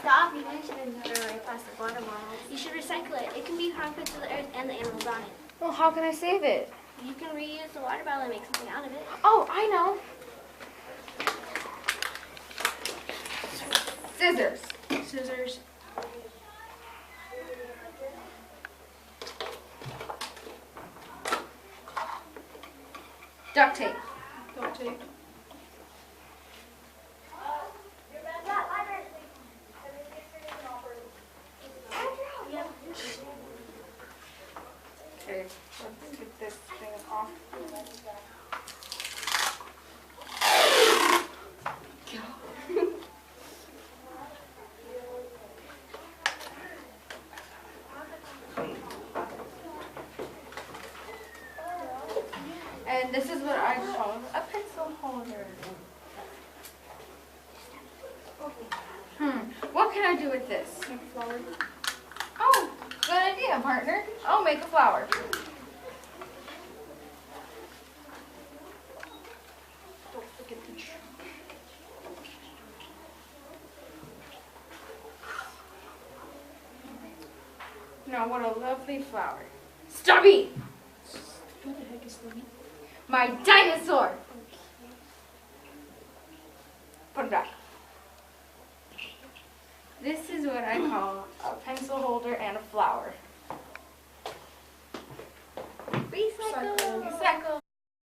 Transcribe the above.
stop. You know you shouldn't throw away plastic water bottles. You should recycle it. It can be harmful to the earth and the animals on it. Well, how can I save it? You can reuse the water bottle and make something out of it. Oh, I know. Scissors. Scissors. Duct tape. Duct tape. Okay, let's get this thing off. And this is what I call a pencil holder. What can I do with this? Make a flower. Oh, good idea, partner. I'll make a flower. Don't forget the tree. Now, what a lovely flower. Stubby! What the heck is the meat? My dinosaur! Put it back. This is what I call a pencil holder and a flower. Recycle. Recycle.